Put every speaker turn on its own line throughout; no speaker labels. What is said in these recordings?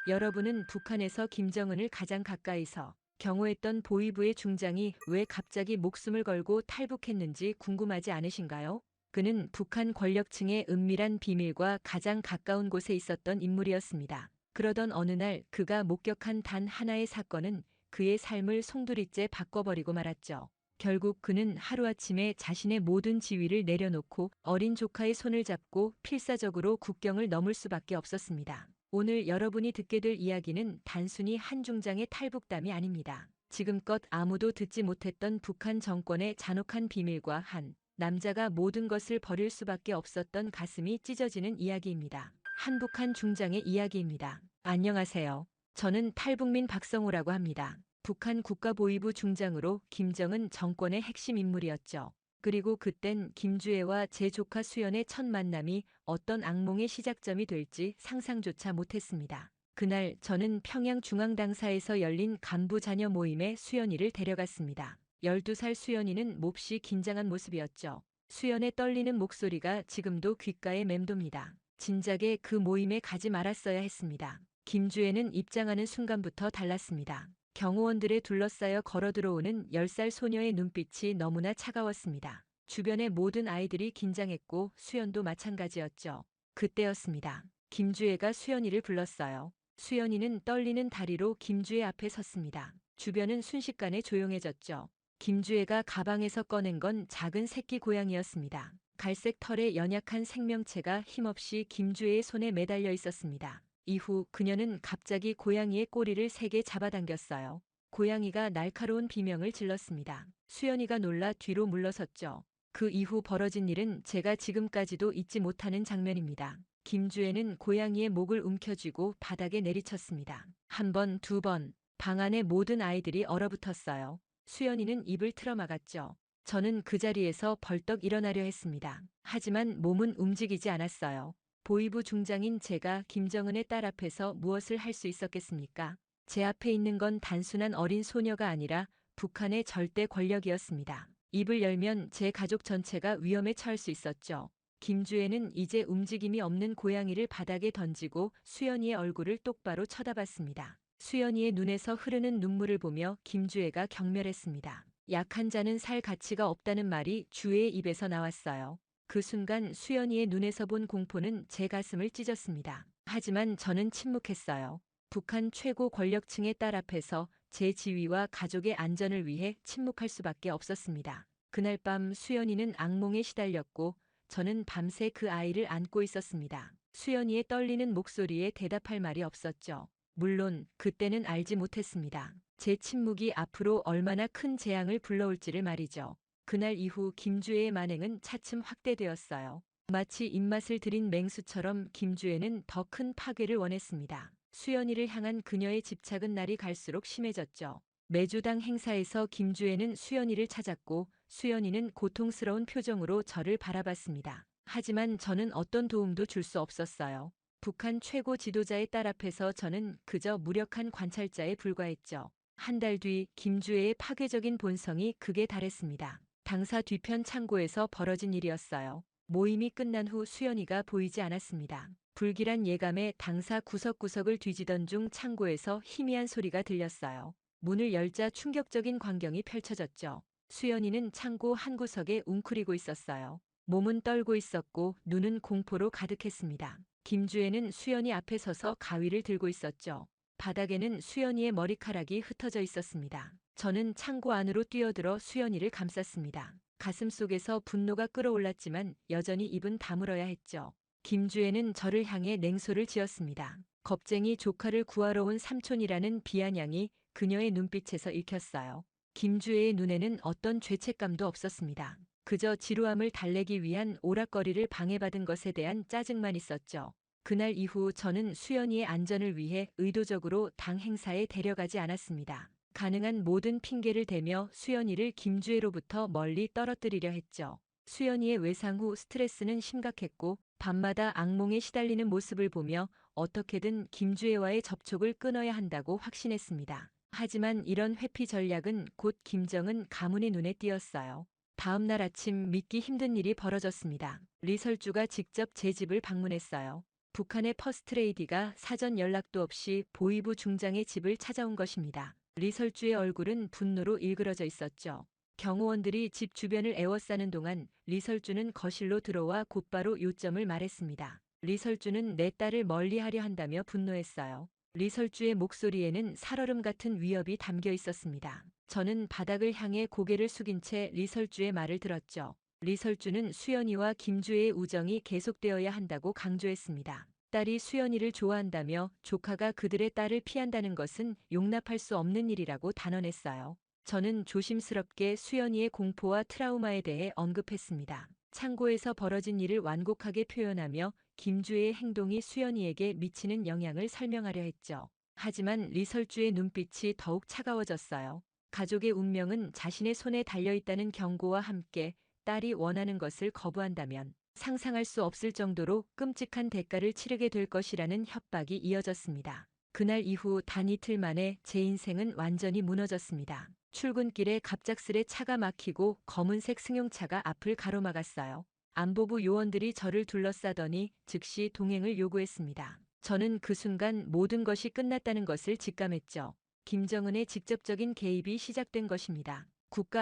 여러분은 북한에서 김정은을 가장 가까이서 경호했던 보위부의 중장이 왜 갑자기 목숨을 걸고 탈북했는지 궁금하지 않으신가요? 그는 북한 권력층의 은밀한 비밀과 가장 가까운 곳에 있었던 인물이었습니다. 그러던 어느 날 그가 목격한 단 하나의 사건은 그의 삶을 송두리째 바꿔버리고 말았죠. 결국 그는 하루아침에 자신의 모든 지위를 내려놓고 어린 조카의 손을 잡고 필사적으로 국경을 넘을 수밖에 없었습니다. 오늘 여러분이 듣게 될 이야기는 단순히 한 중장의 탈북담이 아닙니다. 지금껏 아무도 듣지 못했던 북한 정권의 잔혹한 비밀과 한 남자가 모든 것을 버릴 수밖에 없었던 가슴이 찢어지는 이야기입니다. 한북한 중장의 이야기입니다. 안녕하세요. 저는 탈북민 박성호라고 합니다. 북한 국가보위부 중장으로 김정은 정권의 핵심 인물이었죠. 그리고 그땐 김주애와 제 조카 수연의 첫 만남이 어떤 악몽의 시작점이 될지 상상조차 못했습니다. 그날 저는 평양중앙당사에서 열린 간부 자녀 모임에 수연이를 데려갔습니다. 12살 수연이는 몹시 긴장한 모습이었죠. 수연의 떨리는 목소리가 지금도 귓가에 맴돕니다. 진작에 그 모임에 가지 말았어야 했습니다. 김주애는 입장하는 순간부터 달랐습니다. 경호원들에 둘러싸여 걸어 들어오는 10살 소녀의 눈빛이 너무나 차가웠습니다. 주변의 모든 아이들이 긴장했고 수연도 마찬가지였죠. 그때였습니다. 김주애가 수연이를 불렀어요. 수연이는 떨리는 다리로 김주애 앞에 섰습니다. 주변은 순식간에 조용해졌죠. 김주애가 가방에서 꺼낸 건 작은 새끼 고양이였습니다. 갈색 털의 연약한 생명체가 힘없이 김주애의 손에 매달려 있었습니다. 이후 그녀는 갑자기 고양이의 꼬리를 세게 잡아당겼어요. 고양이가 날카로운 비명을 질렀습니다. 수연이가 놀라 뒤로 물러섰죠. 그 이후 벌어진 일은 제가 지금까지도 잊지 못하는 장면입니다. 김주애는 고양이의 목을 움켜쥐고 바닥에 내리쳤습니다. 한 번, 두 번, 방 안의 모든 아이들이 얼어붙었어요. 수연이는 입을 틀어막았죠. 저는 그 자리에서 벌떡 일어나려 했습니다. 하지만 몸은 움직이지 않았어요. 보위부 중장인 제가 김정은의 딸 앞에서 무엇을 할 수 있었겠습니까? 제 앞에 있는 건 단순한 어린 소녀가 아니라 북한의 절대 권력이었습니다. 입을 열면 제 가족 전체가 위험에 처할 수 있었죠. 김주애는 이제 움직임이 없는 고양이를 바닥에 던지고 수연이의 얼굴을 똑바로 쳐다봤습니다. 수연이의 눈에서 흐르는 눈물을 보며 김주애가 경멸했습니다. 약한 자는 살 가치가 없다는 말이 주애의 입에서 나왔어요. 그 순간 수연이의 눈에서 본 공포는 제 가슴을 찢었습니다. 하지만 저는 침묵했어요. 북한 최고 권력층의 딸 앞에서 제 지위와 가족의 안전을 위해 침묵할 수밖에 없었습니다. 그날 밤 수연이는 악몽에 시달렸고 저는 밤새 그 아이를 안고 있었습니다. 수연이의 떨리는 목소리에 대답할 말이 없었죠. 물론 그때는 알지 못했습니다. 제 침묵이 앞으로 얼마나 큰 재앙을 불러올지를 말이죠. 그날 이후 김주애의 만행은 차츰 확대되었어요. 마치 입맛을 들인 맹수처럼 김주애는 더 큰 파괴를 원했습니다. 수연이를 향한 그녀의 집착은 날이 갈수록 심해졌죠. 매주 당 행사에서 김주애는 수연이를 찾았고 수연이는 고통스러운 표정으로 저를 바라봤습니다. 하지만 저는 어떤 도움도 줄 수 없었어요. 북한 최고 지도자의 딸 앞에서 저는 그저 무력한 관찰자에 불과했죠. 한 달 뒤 김주애의 파괴적인 본성이 극에 달했습니다. 당사 뒤편 창고에서 벌어진 일이었어요. 모임이 끝난 후 수연이가 보이지 않았습니다. 불길한 예감에 당사 구석구석을 뒤지던 중 창고에서 희미한 소리가 들렸어요. 문을 열자 충격적인 광경이 펼쳐졌죠. 수연이는 창고 한 구석에 웅크리고 있었어요. 몸은 떨고 있었고 눈은 공포로 가득했습니다. 김주애는 수연이 앞에 서서 가위를 들고 있었죠. 바닥에는 수연이의 머리카락이 흩어져 있었습니다. 저는 창고 안으로 뛰어들어 수연이를 감쌌습니다. 가슴속에서 분노가 끓어올랐지만 여전히 입은 다물어야 했죠. 김주애는 저를 향해 냉소를 지었습니다. 겁쟁이 조카를 구하러 온 삼촌이라는 비아냥이 그녀의 눈빛에서 읽혔어요. 김주애의 눈에는 어떤 죄책감도 없었습니다. 그저 지루함을 달래기 위한 오락거리를 방해받은 것에 대한 짜증만 있었죠. 그날 이후 저는 수연이의 안전을 위해 의도적으로 당 행사에 데려가지 않았습니다. 가능한 모든 핑계를 대며 수연이를 김주애로부터 멀리 떨어뜨리려 했죠. 수연이의 외상 후 스트레스는 심각했고 밤마다 악몽에 시달리는 모습을 보며 어떻게든 김주애와의 접촉을 끊어야 한다고 확신했습니다. 하지만 이런 회피 전략은 곧 김정은 가문의 눈에 띄었어요. 다음 날 아침 믿기 힘든 일이 벌어졌습니다. 리설주가 직접 제 집을 방문했어요. 북한의 퍼스트레이디가 사전 연락도 없이 보이부 중장의 집을 찾아온 것입니다. 리설주의 얼굴은 분노로 일그러져 있었죠. 경호원들이 집 주변을 에워싸는 동안 리설주는 거실로 들어와 곧바로 요점을 말했습니다. 리설주는 내 딸을 멀리하려 한다며 분노했어요. 리설주의 목소리에는 살얼음 같은 위협이 담겨 있었습니다. 저는 바닥을 향해 고개를 숙인 채 리설주의 말을 들었죠. 리설주는 수연이와 김주혜의 우정이 계속되어야 한다고 강조했습니다. 딸이 수연이를 좋아한다며 조카가 그들의 딸을 피한다는 것은 용납할 수 없는 일이라고 단언했어요. 저는 조심스럽게 수연이의 공포와 트라우마에 대해 언급했습니다. 창고에서 벌어진 일을 완곡하게 표현하며 김주혜의 행동이 수연이에게 미치는 영향을 설명하려 했죠. 하지만 리설주의 눈빛이 더욱 차가워졌어요. 가족의 운명은 자신의 손에 달려있다는 경고와 함께 딸이 원하는 것을 거부한다면 상상할 수 없을 정도로 끔찍한 대가를 치르게 될 것이라는 협박이 이어졌습니다. 그날 이후 단 이틀 만에 제 인생은 완전히 무너졌습니다. 출근길에 갑작스레 차가 막히고 검은색 승용차가 앞을 가로막았어요. 안보부 요원들이 저를 둘러싸더니 즉시 동행을 요구했습니다. 저는 그 순간 모든 것이 끝났다는 것을 직감했죠. 김정은의 직접적인 개입이 시작된 것입니다.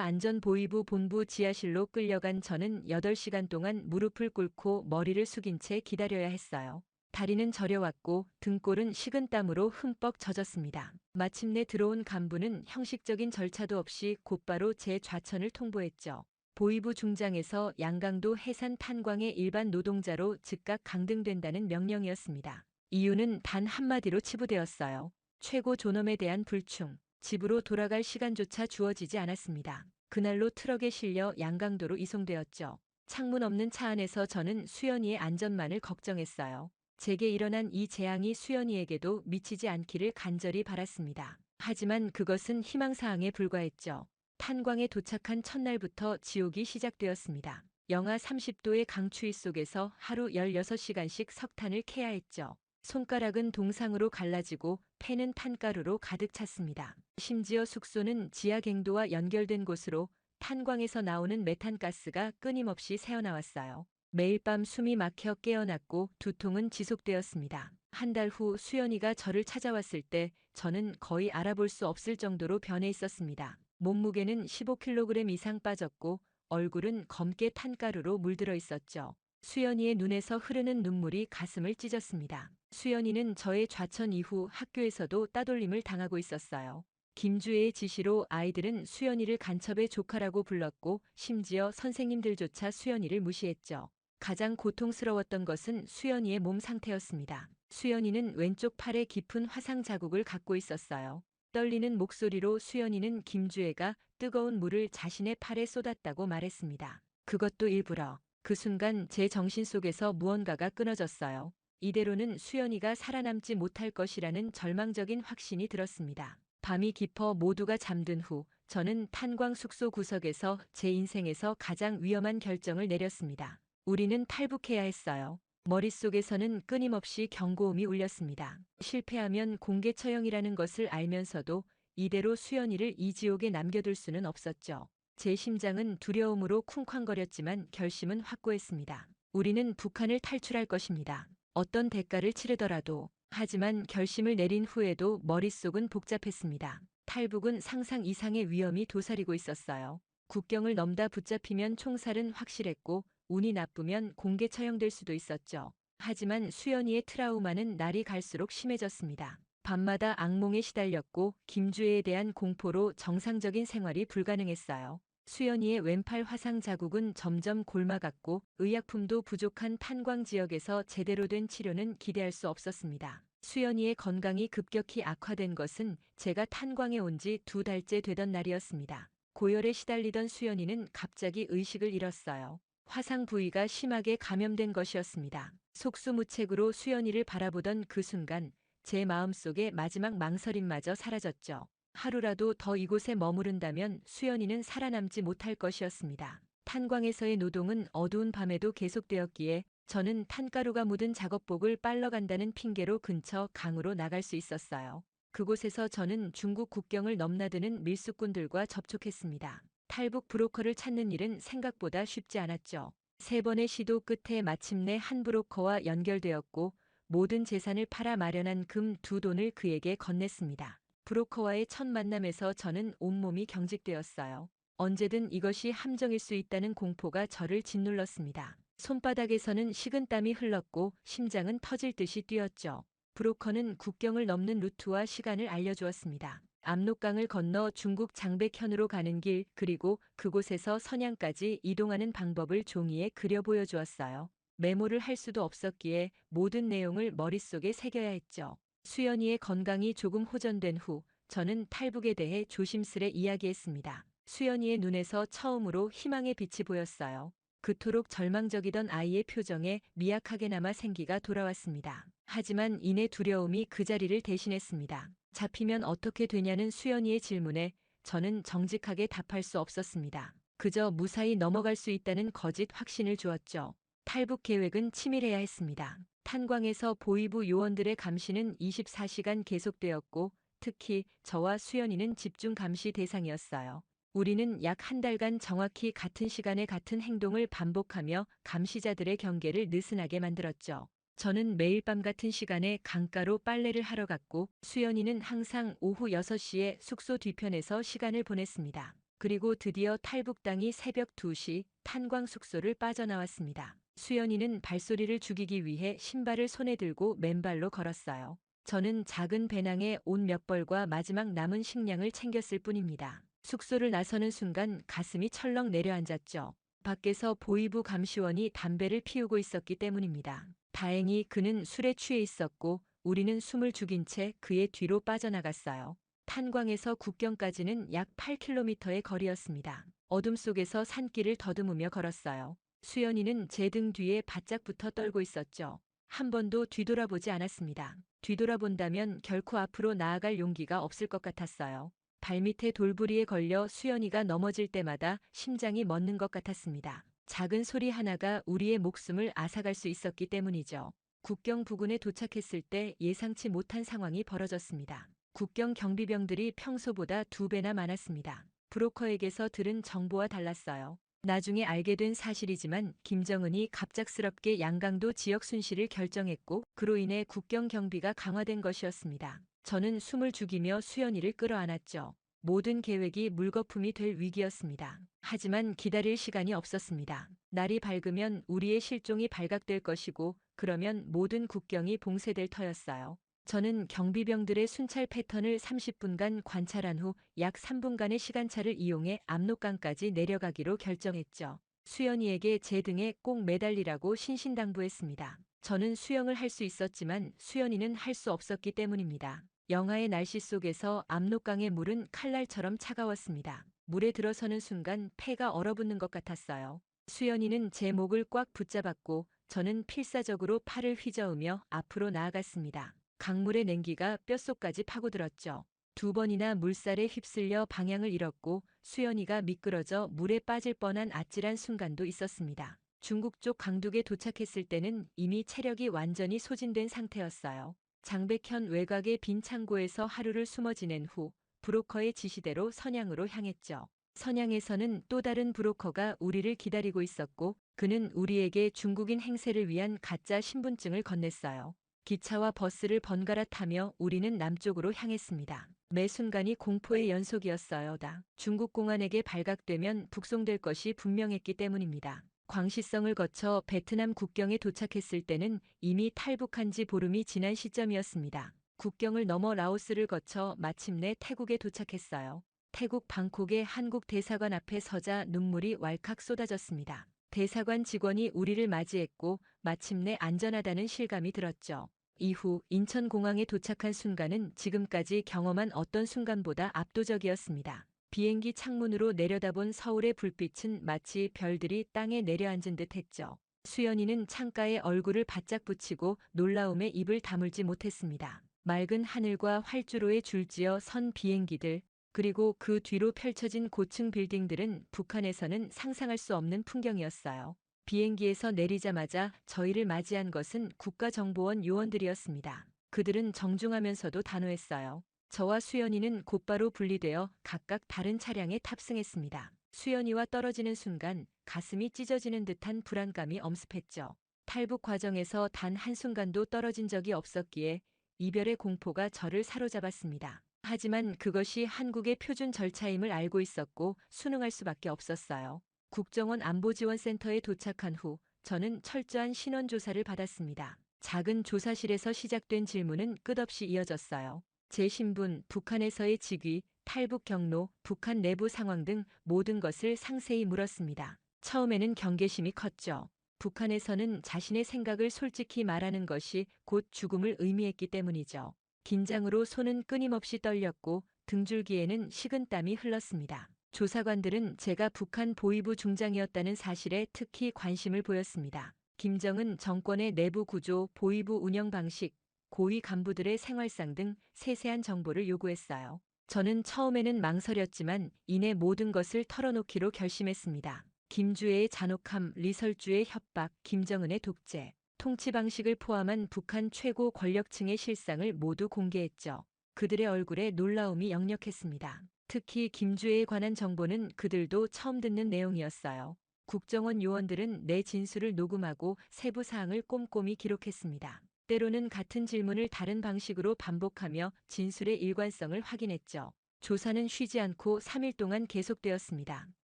국가안전보위부 본부 지하실로 끌려간 저는 8시간 동안 무릎을 꿇고 머리를 숙인 채 기다려야 했어요. 다리는 저려왔고 등골은 식은땀으로 흠뻑 젖었습니다. 마침내 들어온 간부는 형식적인 절차도 없이 곧바로 제 좌천을 통보했죠. 보위부 중장에서 양강도 해산 탄광의 일반 노동자로 즉각 강등된다는 명령이었습니다. 이유는 단 한마디로 치부되었어요. 최고 존엄에 대한 불충. 집으로 돌아갈 시간조차 주어지지 않았습니다. 그날로 트럭에 실려 양강도로 이송되었죠. 창문 없는 차 안에서 저는 수연이의 안전만을 걱정했어요. 제게 일어난 이 재앙이 수연이에게도 미치지 않기를 간절히 바랐습니다. 하지만 그것은 희망사항에 불과했죠. 탄광에 도착한 첫날부터 지옥이 시작되었습니다. 영하 30도의 강추위 속에서 하루 16시간씩 석탄을 캐야 했죠. 손가락은 동상으로 갈라지고 폐는 탄가루로 가득 찼습니다. 심지어 숙소는 지하 갱도와 연결된 곳으로 탄광에서 나오는 메탄가스가 끊임없이 새어나왔어요. 매일 밤 숨이 막혀 깨어났고 두통은 지속되었습니다. 한 달 후 수연이가 저를 찾아왔을 때 저는 거의 알아볼 수 없을 정도로 변해 있었습니다. 몸무게는 15kg 이상 빠졌고 얼굴은 검게 탄가루로 물들어 있었죠. 수연이의 눈에서 흐르는 눈물이 가슴을 찢었습니다. 수연이는 저의 좌천 이후 학교에서도 따돌림을 당하고 있었어요. 김주혜의 지시로 아이들은 수연이를 간첩의 조카라고 불렀고 심지어 선생님들조차 수연이를 무시했죠. 가장 고통스러웠던 것은 수연이의 몸 상태였습니다. 수연이는 왼쪽 팔에 깊은 화상 자국을 갖고 있었어요. 떨리는 목소리로 수연이는 김주혜가 뜨거운 물을 자신의 팔에 쏟았다고 말했습니다. 그것도 일부러. 그 순간 제 정신 속에서 무언가가 끊어졌어요. 이대로는 수연이가 살아남지 못할 것이라는 절망적인 확신이 들었습니다. 밤이 깊어 모두가 잠든 후 저는 탄광 숙소 구석에서 제 인생에서 가장 위험한 결정을 내렸습니다. 우리는 탈북해야 했어요. 머릿속에서는 끊임없이 경고음이 울렸습니다. 실패하면 공개 처형이라는 것을 알면서도 이대로 수연이를 이 지옥에 남겨둘 수는 없었죠. 제 심장은 두려움으로 쿵쾅거렸지만 결심은 확고했습니다. 우리는 북한을 탈출할 것입니다. 어떤 대가를 치르더라도. 하지만 결심을 내린 후에도 머릿속은 복잡했습니다. 탈북은 상상 이상의 위험이 도사리고 있었어요. 국경을 넘다 붙잡히면 총살은 확실했고 운이 나쁘면 공개 처형될 수도 있었죠. 하지만 수연이의 트라우마는 날이 갈수록 심해졌습니다. 밤마다 악몽에 시달렸고 김주혜에 대한 공포로 정상적인 생활이 불가능했어요. 수연이의 왼팔 화상 자국은 점점 골마갔고 의약품도 부족한 탄광 지역에서 제대로 된 치료는 기대할 수 없었습니다. 수연이의 건강이 급격히 악화된 것은 제가 탄광에 온 지 2달째 되던 날이었습니다. 고열에 시달리던 수연이는 갑자기 의식을 잃었어요. 화상 부위가 심하게 감염된 것이었습니다. 속수무책으로 수연이를 바라보던 그 순간 제 마음속에 마지막 망설임마저 사라졌죠. 하루라도 더 이곳에 머무른다면 수연이는 살아남지 못할 것이었습니다. 탄광에서의 노동은 어두운 밤에도 계속되었기에 저는 탄가루가 묻은 작업복을 빨러 간다는 핑계로 근처 강으로 나갈 수 있었어요. 그곳에서 저는 중국 국경을 넘나드는 밀수꾼들과 접촉했습니다. 탈북 브로커를 찾는 일은 생각보다 쉽지 않았죠. 3번의 시도 끝에 마침내 한 브로커와 연결되었고 모든 재산을 팔아 마련한 금 2돈을 그에게 건넸습니다. 브로커와의 첫 만남에서 저는 온몸이 경직되었어요. 언제든 이것이 함정일 수 있다는 공포가 저를 짓눌렀습니다. 손바닥에서는 식은땀이 흘렀고 심장은 터질 듯이 뛰었죠. 브로커는 국경을 넘는 루트와 시간을 알려주었습니다. 압록강을 건너 중국 장백현으로 가는 길, 그리고 그곳에서 선양까지 이동하는 방법을 종이에 그려 보여주었어요. 메모를 할 수도 없었기에 모든 내용을 머릿속에 새겨야 했죠. 수연이의 건강이 조금 호전된 후 저는 탈북에 대해 조심스레 이야기했습니다. 수연이의 눈에서 처음으로 희망의 빛이 보였어요. 그토록 절망적이던 아이의 표정에 미약하게나마 생기가 돌아왔습니다. 하지만 이내 두려움이 그 자리를 대신했습니다. 잡히면 어떻게 되냐는 수연이의 질문에 저는 정직하게 답할 수 없었습니다. 그저 무사히 넘어갈 수 있다는 거짓 확신을 주었죠. 탈북 계획은 치밀해야 했습니다. 탄광에서 보위부 요원들의 감시는 24시간 계속되었고 특히 저와 수연이는 집중 감시 대상이었어요. 우리는 약 한 달간 정확히 같은 시간에 같은 행동을 반복하며 감시자들의 경계를 느슨하게 만들었죠. 저는 매일 밤 같은 시간에 강가로 빨래를 하러 갔고 수연이는 항상 오후 6시에 숙소 뒤편에서 시간을 보냈습니다. 그리고 드디어 탈북당이 새벽 2시 탄광 숙소를 빠져나왔습니다. 수연이는 발소리를 죽이기 위해 신발을 손에 들고 맨발로 걸었어요. 저는 작은 배낭에 옷 몇 벌과 마지막 남은 식량을 챙겼을 뿐입니다. 숙소를 나서는 순간 가슴이 철렁 내려앉았죠. 밖에서 보위부 감시원이 담배를 피우고 있었기 때문입니다. 다행히 그는 술에 취해 있었고 우리는 숨을 죽인 채 그의 뒤로 빠져나갔어요. 탄광에서 국경까지는 약 8km의 거리였습니다. 어둠 속에서 산길을 더듬으며 걸었어요. 수연이는 제 등 뒤에 바짝 붙어 떨고 있었죠. 한 번도 뒤돌아보지 않았습니다. 뒤돌아본다면 결코 앞으로 나아갈 용기가 없을 것 같았어요. 발밑에 돌부리에 걸려 수연이가 넘어질 때마다 심장이 멎는 것 같았습니다. 작은 소리 하나가 우리의 목숨을 앗아갈 수 있었기 때문이죠. 국경 부근에 도착했을 때 예상치 못한 상황이 벌어졌습니다. 국경 경비병들이 평소보다 2배나 많았습니다. 브로커에게서 들은 정보와 달랐어요. 나중에 알게 된 사실이지만 김정은이 갑작스럽게 양강도 지역 순시를 결정했고 그로 인해 국경 경비가 강화된 것이었습니다. 저는 숨을 죽이며 수연이를 끌어안았죠. 모든 계획이 물거품이 될 위기였습니다. 하지만 기다릴 시간이 없었습니다. 날이 밝으면 우리의 실종이 발각될 것이고 그러면 모든 국경이 봉쇄될 터였어요. 저는 경비병들의 순찰 패턴을 30분간 관찰한 후 약 3분간의 시간차를 이용해 압록강까지 내려가기로 결정했죠. 수연이에게 제 등에 꼭 매달리라고 신신당부했습니다. 저는 수영을 할 수 있었지만 수연이는 할 수 없었기 때문입니다. 영하의 날씨 속에서 압록강의 물은 칼날처럼 차가웠습니다. 물에 들어서는 순간 폐가 얼어붙는 것 같았어요. 수연이는 제 목을 꽉 붙잡았고 저는 필사적으로 팔을 휘저으며 앞으로 나아갔습니다. 강물의 냉기가 뼛속까지 파고들었죠. 2번이나 물살에 휩쓸려 방향을 잃었고 수연이가 미끄러져 물에 빠질 뻔한 아찔한 순간도 있었습니다. 중국 쪽 강둑에 도착했을 때는 이미 체력이 완전히 소진된 상태였어요. 장백현 외곽의 빈 창고에서 하루를 숨어 지낸 후 브로커의 지시대로 선양으로 향했죠. 선양에서는 또 다른 브로커가 우리를 기다리고 있었고 그는 우리에게 중국인 행세를 위한 가짜 신분증을 건넸어요. 기차와 버스를 번갈아 타며 우리는 남쪽으로 향했습니다. 매 순간이 공포의 연속이었어요. 중국 공안에게 발각되면 북송될 것이 분명했기 때문입니다. 광시성을 거쳐 베트남 국경에 도착했을 때는 이미 탈북한 지 보름이 지난 시점이었습니다. 국경을 넘어 라오스를 거쳐 마침내 태국에 도착했어요. 태국 방콕의 한국 대사관 앞에 서자 눈물이 왈칵 쏟아졌습니다. 대사관 직원이 우리를 맞이했고 마침내 안전하다는 실감이 들었죠. 이후 인천공항에 도착한 순간은 지금까지 경험한 어떤 순간보다 압도적이었습니다. 비행기 창문으로 내려다본 서울의 불빛은 마치 별들이 땅에 내려앉은 듯 했죠. 수연이는 창가에 얼굴을 바짝 붙이고 놀라움에 입을 다물지 못했습니다. 맑은 하늘과 활주로에 줄지어 선 비행기들, 그리고 그 뒤로 펼쳐진 고층 빌딩들은 북한에서는 상상할 수 없는 풍경이었어요. 비행기에서 내리자마자 저희를 맞이한 것은 국가정보원 요원들이었습니다. 그들은 정중하면서도 단호했어요. 저와 수연이는 곧바로 분리되어 각각 다른 차량에 탑승했습니다. 수연이와 떨어지는 순간 가슴이 찢어지는 듯한 불안감이 엄습했죠. 탈북 과정에서 단 한순간도 떨어진 적이 없었기에 이별의 공포가 저를 사로잡았습니다. 하지만 그것이 한국의 표준 절차임을 알고 있었고 순응할 수밖에 없었어요. 국정원 안보지원센터에 도착한 후 저는 철저한 신원 조사를 받았습니다. 작은 조사실에서 시작된 질문은 끝없이 이어졌어요. 제 신분, 북한에서의 직위, 탈북 경로, 북한 내부 상황 등 모든 것을 상세히 물었습니다. 처음에는 경계심이 컸죠. 북한에서는 자신의 생각을 솔직히 말하는 것이 곧 죽음을 의미했기 때문이죠. 긴장으로 손은 끊임없이 떨렸고 등줄기에는 식은땀이 흘렀습니다. 조사관들은 제가 북한 보위부 중장이었다는 사실에 특히 관심을 보였습니다. 김정은 정권의 내부 구조, 보위부 운영 방식, 고위 간부들의 생활상 등 세세한 정보를 요구했어요. 저는 처음에는 망설였지만 이내 모든 것을 털어놓기로 결심했습니다. 김주애의 잔혹함, 리설주의 협박, 김정은의 독재, 통치 방식을 포함한 북한 최고 권력층의 실상을 모두 공개했죠. 그들의 얼굴에 놀라움이 역력했습니다. 특히 김주애에 관한 정보는 그들도 처음 듣는 내용이었어요. 국정원 요원들은 내 진술을 녹음하고 세부 사항을 꼼꼼히 기록했습니다. 때로는 같은 질문을 다른 방식으로 반복하며 진술의 일관성을 확인했죠. 조사는 쉬지 않고 3일 동안 계속되었습니다.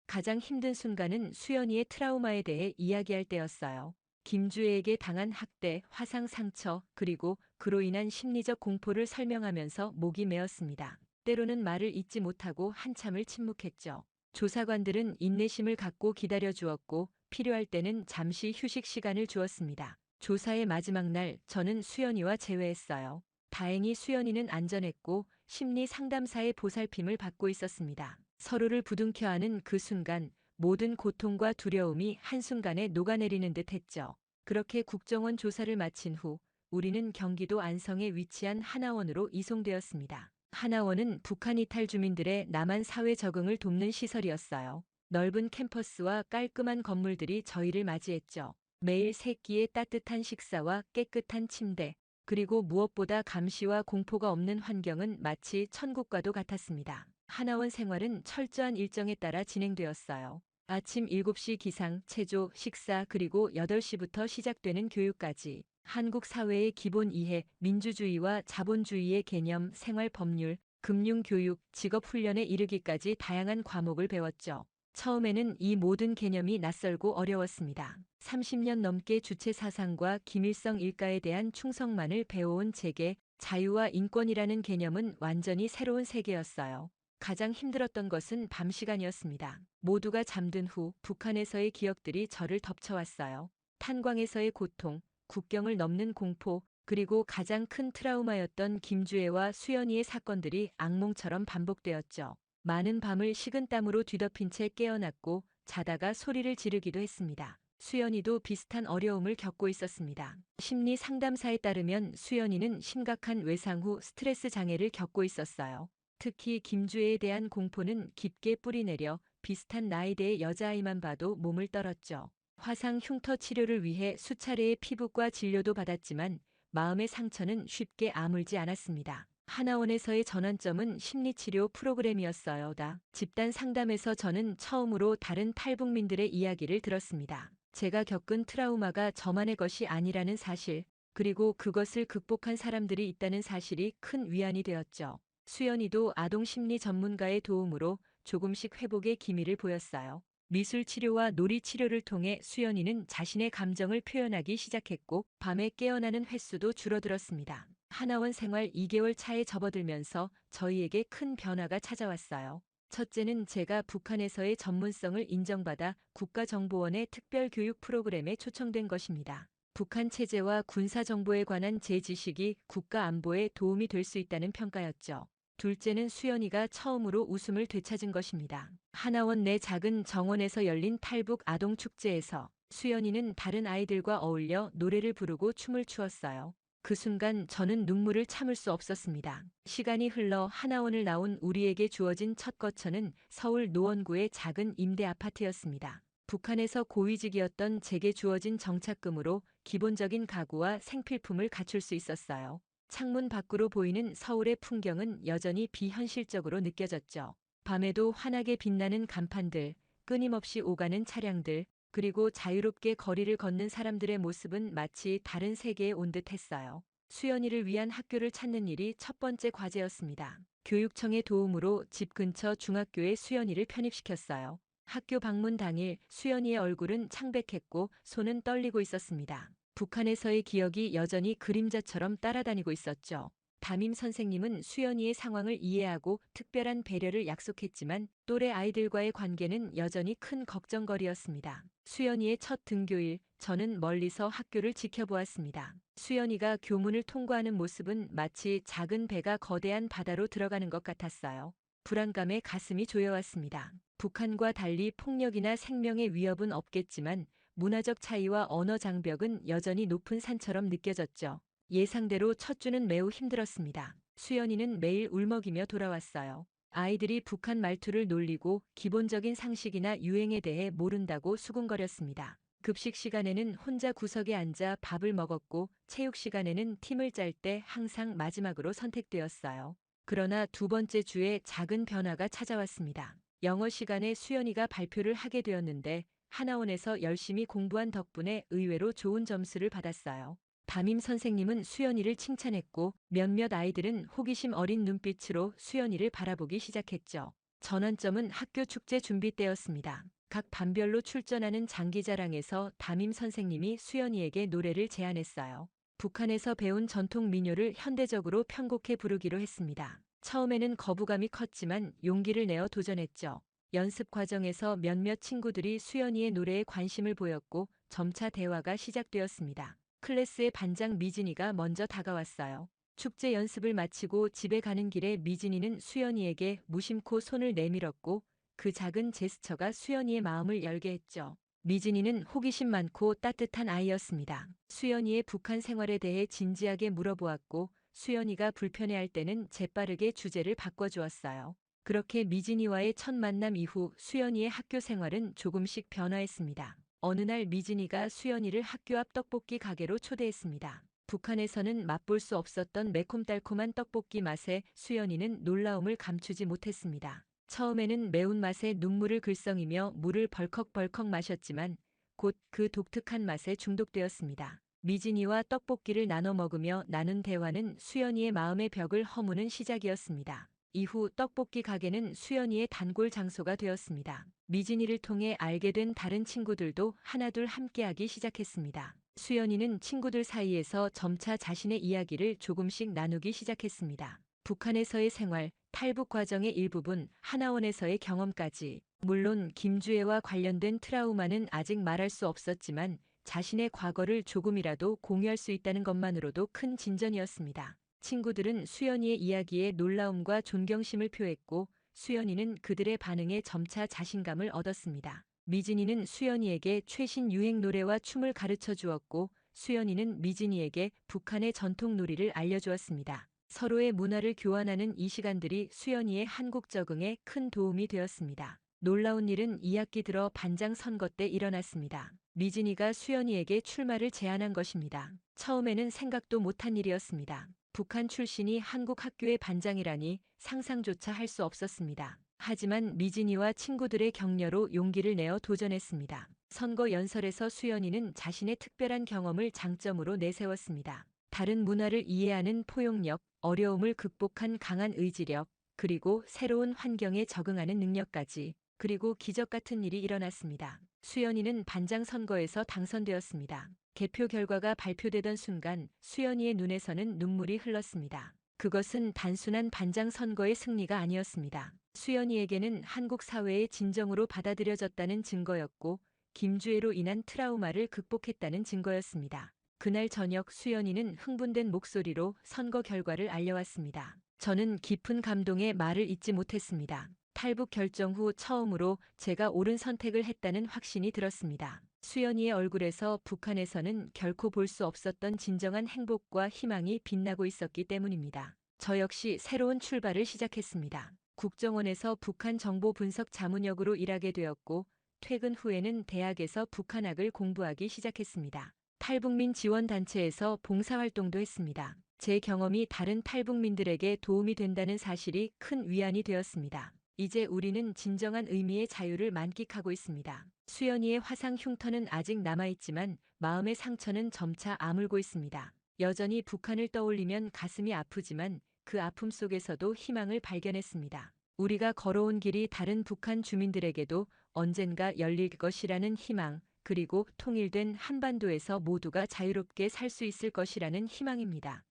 가장 힘든 순간은 수연이의 트라우마에 대해 이야기할 때였어요. 김주애에게 당한 학대, 화상 상처, 그리고 그로 인한 심리적 공포를 설명하면서 목이 메었습니다. 때로는 말을 잇지 못하고 한참을 침묵했죠. 조사관들은 인내심을 갖고 기다려 주었고 필요할 때는 잠시 휴식 시간을 주었습니다. 조사의 마지막 날 저는 수연이와 재회했어요. 다행히 수연이는 안전했고 심리 상담사의 보살핌을 받고 있었습니다. 서로를 부둥켜 안은 그 순간 모든 고통과 두려움이 한순간에 녹아내리는 듯 했죠. 그렇게 국정원 조사를 마친 후 우리는 경기도 안성에 위치한 하나원으로 이송되었습니다. 하나원은 북한 이탈 주민들의 남한 사회 적응을 돕는 시설이었어요. 넓은 캠퍼스와 깔끔한 건물들이 저희를 맞이했죠. 매일 세 끼의 따뜻한 식사와 깨끗한 침대, 그리고 무엇보다 감시와 공포가 없는 환경은 마치 천국과도 같았습니다. 하나원 생활은 철저한 일정에 따라 진행되었어요. 아침 7시 기상, 체조, 식사, 그리고 8시부터 시작되는 교육까지 한국 사회의 기본 이해, 민주주의와 자본주의의 개념, 생활 법률, 금융교육, 직업훈련에 이르기까지 다양한 과목을 배웠죠. 처음에는 이 모든 개념이 낯설고 어려웠습니다. 30년 넘게 주체 사상과 김일성 일가에 대한 충성만을 배워온 제게 자유와 인권이라는 개념은 완전히 새로운 세계였어요. 가장 힘들었던 것은 밤 시간이었습니다. 모두가 잠든 후 북한에서의 기억들이 저를 덮쳐왔어요. 탄광에서의 고통, 국경을 넘는 공포, 그리고 가장 큰 트라우마였던 김주애와 수연이의 사건들이 악몽처럼 반복되었죠. 많은 밤을 식은땀으로 뒤덮인 채 깨어났고 자다가 소리를 지르기도 했습니다. 수연이도 비슷한 어려움을 겪고 있었습니다. 심리 상담사에 따르면 수연이는 심각한 외상 후 스트레스 장애를 겪고 있었어요. 특히 김주애에 대한 공포는 깊게 뿌리내려 비슷한 나이대의 여자아이만 봐도 몸을 떨었죠. 화상 흉터 치료를 위해 수차례의 피부과 진료도 받았지만 마음의 상처는 쉽게 아물지 않았습니다. 하나원에서의 전환점은 심리치료 프로그램이었어요. 집단 상담에서 저는 처음으로 다른 탈북민들의 이야기를 들었습니다. 제가 겪은 트라우마가 저만의 것이 아니라는 사실, 그리고 그것을 극복한 사람들이 있다는 사실이 큰 위안이 되었죠. 수연이도 아동심리 전문가의 도움으로 조금씩 회복의 기미를 보였어요. 미술 치료와 놀이 치료를 통해 수연이는 자신의 감정을 표현하기 시작했고 밤에 깨어나는 횟수도 줄어들었습니다. 하나원 생활 2개월 차에 접어들면서 저희에게 큰 변화가 찾아왔어요. 첫째는 제가 북한에서의 전문성을 인정받아 국가정보원의 특별교육 프로그램에 초청된 것입니다. 북한 체제와 군사정보에 관한 제 지식이 국가안보에 도움이 될 수 있다는 평가였죠. 둘째는 수연이가 처음으로 웃음을 되찾은 것입니다. 하나원 내 작은 정원에서 열린 탈북 아동 축제에서 수연이는 다른 아이들과 어울려 노래를 부르고 춤을 추었어요. 그 순간 저는 눈물을 참을 수 없었습니다. 시간이 흘러 하나원을 나온 우리에게 주어진 첫 거처는 서울 노원구의 작은 임대 아파트였습니다. 북한에서 고위직이었던 제게 주어진 정착금으로 기본적인 가구와 생필품을 갖출 수 있었어요. 창문 밖으로 보이는 서울의 풍경은 여전히 비현실적으로 느껴졌죠. 밤에도 환하게 빛나는 간판들, 끊임없이 오가는 차량들, 그리고 자유롭게 거리를 걷는 사람들의 모습은 마치 다른 세계에 온 듯했어요. 수연이를 위한 학교를 찾는 일이 첫 번째 과제였습니다. 교육청의 도움으로 집 근처 중학교에 수연이를 편입시켰어요. 학교 방문 당일 수연이의 얼굴은 창백했고 손은 떨리고 있었습니다. 북한에서의 기억이 여전히 그림자처럼 따라다니고 있었죠. 담임 선생님은 수연이의 상황을 이해하고 특별한 배려를 약속했지만 또래 아이들과의 관계는 여전히 큰 걱정거리였습니다. 수연이의 첫 등교일, 저는 멀리서 학교를 지켜보았습니다. 수연이가 교문을 통과하는 모습은 마치 작은 배가 거대한 바다로 들어가는 것 같았어요. 불안감에 가슴이 조여왔습니다. 북한과 달리 폭력이나 생명의 위협은 없겠지만 문화적 차이와 언어 장벽은 여전히 높은 산처럼 느껴졌죠. 예상대로 첫 주는 매우 힘들었습니다. 수연이는 매일 울먹이며 돌아왔어요. 아이들이 북한 말투를 놀리고 기본적인 상식이나 유행에 대해 모른다고 수군거렸습니다. 급식 시간에는 혼자 구석에 앉아 밥을 먹었고 체육 시간에는 팀을 짤 때 항상 마지막으로 선택되었어요. 그러나 두 번째 주에 작은 변화가 찾아왔습니다. 영어 시간에 수연이가 발표를 하게 되었는데 하나원에서 열심히 공부한 덕분에 의외로 좋은 점수를 받았어요. 담임 선생님은 수연이를 칭찬했고 몇몇 아이들은 호기심 어린 눈빛으로 수연이를 바라보기 시작했죠. 전환점은 학교 축제 준비 때였습니다. 각 반별로 출전하는 장기자랑에서 담임 선생님이 수연이에게 노래를 제안했어요. 북한에서 배운 전통 민요를 현대적으로 편곡해 부르기로 했습니다. 처음에는 거부감이 컸지만 용기를 내어 도전했죠. 연습 과정에서 몇몇 친구들이 수연이의 노래에 관심을 보였고 점차 대화가 시작되었습니다. 클래스의 반장 미진이가 먼저 다가왔어요. 축제 연습을 마치고 집에 가는 길에 미진이는 수연이에게 무심코 손을 내밀었고 그 작은 제스처가 수연이의 마음을 열게 했죠. 미진이는 호기심 많고 따뜻한 아이였습니다. 수연이의 북한 생활에 대해 진지하게 물어보았고 수연이가 불편해할 때는 재빠르게 주제를 바꿔주었어요. 그렇게 미진이와의 첫 만남 이후 수연이의 학교 생활은 조금씩 변화했습니다. 어느 날 미진이가 수연이를 학교 앞 떡볶이 가게로 초대했습니다. 북한에서는 맛볼 수 없었던 매콤달콤한 떡볶이 맛에 수연이는 놀라움을 감추지 못했습니다. 처음에는 매운맛에 눈물을 글썽이며 물을 벌컥벌컥 마셨지만 곧 그 독특한 맛에 중독되었습니다. 미진이와 떡볶이를 나눠 먹으며 나눈 대화는 수연이의 마음의 벽을 허무는 시작이었습니다. 이후 떡볶이 가게는 수연이의 단골 장소가 되었습니다. 미진이를 통해 알게 된 다른 친구들도 하나둘 함께하기 시작했습니다. 수연이는 친구들 사이에서 점차 자신의 이야기를 조금씩 나누기 시작했습니다. 북한에서의 생활, 탈북 과정의 일부분, 하나원에서의 경험까지. 물론 김주애와 관련된 트라우마는 아직 말할 수 없었지만 자신의 과거를 조금이라도 공유할 수 있다는 것만으로도 큰 진전이었습니다. 친구들은 수연이의 이야기에 놀라움과 존경심을 표했고 수연이는 그들의 반응에 점차 자신감을 얻었습니다. 미진이는 수연이에게 최신 유행 노래와 춤을 가르쳐 주었고 수연이는 미진이에게 북한의 전통 놀이를 알려주었습니다. 서로의 문화를 교환하는 이 시간들이 수연이의 한국 적응에 큰 도움이 되었습니다. 놀라운 일은 2학기 들어 반장 선거 때 일어났습니다. 미진이가 수연이에게 출마를 제안한 것입니다. 처음에는 생각도 못한 일이었습니다. 북한 출신이 한국 학교의 반장이라니 상상조차 할 수 없었습니다. 하지만 미진이와 친구들의 격려로 용기를 내어 도전했습니다. 선거 연설에서 수연이는 자신의 특별한 경험을 장점으로 내세웠습니다. 다른 문화를 이해하는 포용력, 어려움을 극복한 강한 의지력, 그리고 새로운 환경에 적응하는 능력까지. 그리고 기적 같은 일이 일어났습니다. 수연이는 반장 선거에서 당선되었습니다. 개표 결과가 발표되던 순간 수연이의 눈에서는 눈물이 흘렀습니다. 그것은 단순한 반장 선거의 승리가 아니었습니다. 수연이에게는 한국 사회의 진정으로 받아들여졌다는 증거였고 김주애로 인한 트라우마를 극복했다는 증거였습니다. 그날 저녁 수연이는 흥분된 목소리로 선거 결과를 알려왔습니다. 저는 깊은 감동에 말을 잇지 못했습니다. 탈북 결정 후 처음으로 제가 옳은 선택을 했다는 확신이 들었습니다. 수연이의 얼굴에서 북한에서는 결코 볼 수 없었던 진정한 행복과 희망이 빛나고 있었기 때문입니다. 저 역시 새로운 출발을 시작했습니다. 국정원에서 북한 정보 분석 자문역으로 일하게 되었고 퇴근 후에는 대학에서 북한학을 공부하기 시작했습니다. 탈북민 지원단체에서 봉사활동도 했습니다. 제 경험이 다른 탈북민들에게 도움이 된다는 사실이 큰 위안이 되었습니다. 이제 우리는 진정한 의미의 자유를 만끽하고 있습니다. 수연이의 화상 흉터는 아직 남아있지만 마음의 상처는 점차 아물고 있습니다. 여전히 북한을 떠올리면 가슴이 아프지만 그 아픔 속에서도 희망을 발견했습니다. 우리가 걸어온 길이 다른 북한 주민들에게도 언젠가 열릴 것이라는 희망, 그리고 통일된 한반도에서 모두가 자유롭게 살 수 있을 것이라는 희망입니다.